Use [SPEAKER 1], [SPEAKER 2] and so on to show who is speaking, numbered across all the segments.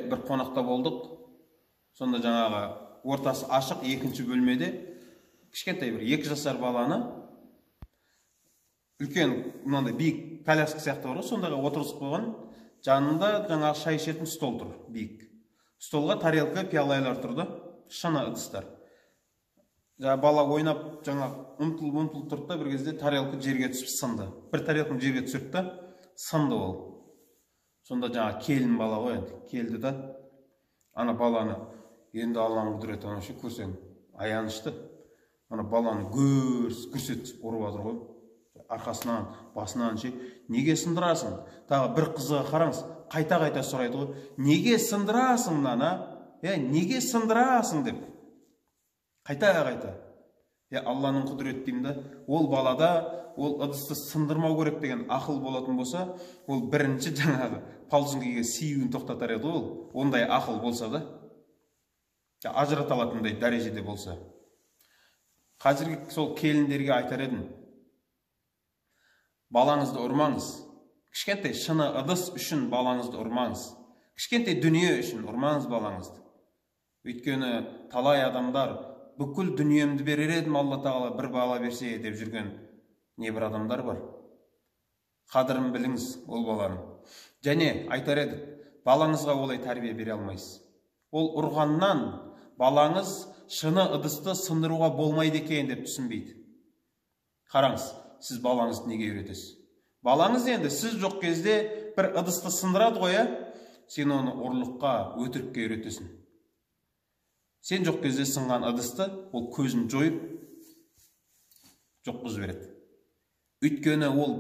[SPEAKER 1] Bir қонақта болдық. Сонда жаңағы ортасы ашық екінші бөлмеде кішкентай бір 2 жасар баланы үлкен мынандай биік коляска сияқты бар ғой, сондаға отырғызып қойған. Жанында жаңағы шай ішетін стол тұр, биік. Столға тарелка, пиалалар тұрды, шыны ыдыстар. Жаңағы бала ойнап, жаңағы ұмтылып тұрды да бір кезде тарелка жерге түсіп сынды. Бір тарелканы жерге түсірді да сынды ол. Сонда жаңа келін бала ғой, енді келді да ана баланы енді Алланың құдіреті ана ше көрсең аянышты. Ана баланы гүрс етіп ұрып жатыр ғой. Арқасынан, басынан ше, неге сындырасың? Тағы бір қызға қараңыз, қайта сұрайды ғой. Неге сындырасың мынаны? Неге сындырасың деп. Қайта. Алланың құдіреті деймін да, ол балада ол ыдысты сындырмау керек деген ақыл болатын болса, ол бірінші жаңағы палжыңғиге сиюін тоқтатар еді ол. Ондай ақыл болса да, ажырата алатындай дәрежеде болса. Қазіргі сол келіндерге айтар едім. Балаңызды ұрмаңыз. Кішкентай шыны ыдыс үшін балаңызды ұрмаңыз. Кішкентай дүние үшін ұрмаңыз балаңызды. Өйткені талай адамдар бүкіл дүниемді берер едім, Алла тағала бір бала берсе деп жүрген небір адамдар бар. Қадірін біліңіз ол баланың. Және айтар едік, балаңызға олай тәрбие бере алмайсыз. Ол ұрғаннан балаңыз шыны ыдысты сындыруға болмайды екен деп түсінбейді. Қараңыз, сіз балаңызды неге үйретесіз? Балаңыз енді сіз жоқ кезде бір ыдысты сындырады ғой, сен оны ұрлыққа, өтірікке үйретесің. Сен жоқ кезде сынған ыдысты ол көзін жойып жоқ қыз береді. Өйткені ол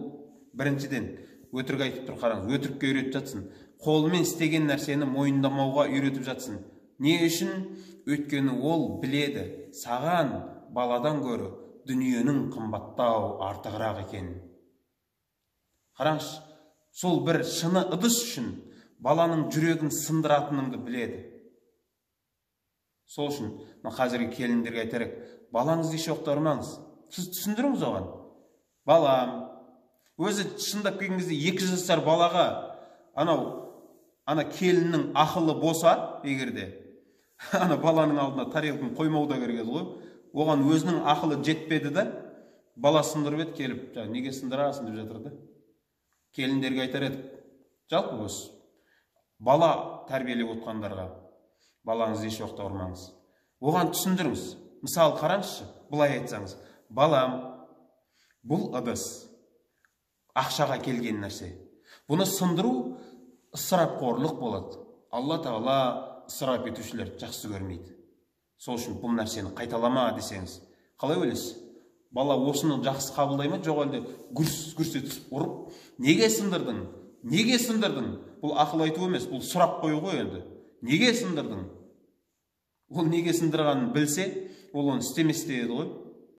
[SPEAKER 1] біріншіден өтірік айтып тұр, қараңыз, өтірікке үйретіп жатсың. Қолымен істеген нәрсені мойындамауға үйретіп жатсың. Не үшін? Өйткені ол біледі, саған баладан гөрі дүниенің қымбаттау артығырақ екенін. Қараңыз, сол бір шыны ыдыс үшін баланың жүрегін сындыратыныңды біледі. Сол үшін қазіргі келіндерге айтарық, балаңызды еш уақытта ұрмаңыз. Сіз түсіндіріңіз оған. Балам, өзі шындап келген кезде 2 жасар балаға ана келіннің ақылы болса, егерде ана баланың алдына тарелканы қоймауда керек еді ғой. Оған өзінің ақылы жетпеді да, бала сындырып еді, келіп, неге сындырасың деп жатыр да. Келіндерге айтар едік, жалпы осы бала тәрбиелеп отқандарға балаңызды еш уақытта ұрмаңыз. Оған түсіндіріңіз. Мысалы қараңызшы, былай айтсаңыз, балам, бұл ыдыс ақшаға келген нәрсе. Бұны сындыру ысырапқорлық болады. Алла тағала ысырап етушілерді жақсы көрмейді. Сол үшін бұл нәрсені қайталама десеңіз, қалай ойлайсыз? Бала осыны жақсы қабылдай ма, жоқ әлде гүрс етіп ұрып, неге сындырдың? Неге сындырдың? Бұл ақыл айту емес, бұл сұрақ қою ғой енді. Неге сындырдың? Ол неге сындырғанын білсе, ол оны істемес еді ғой.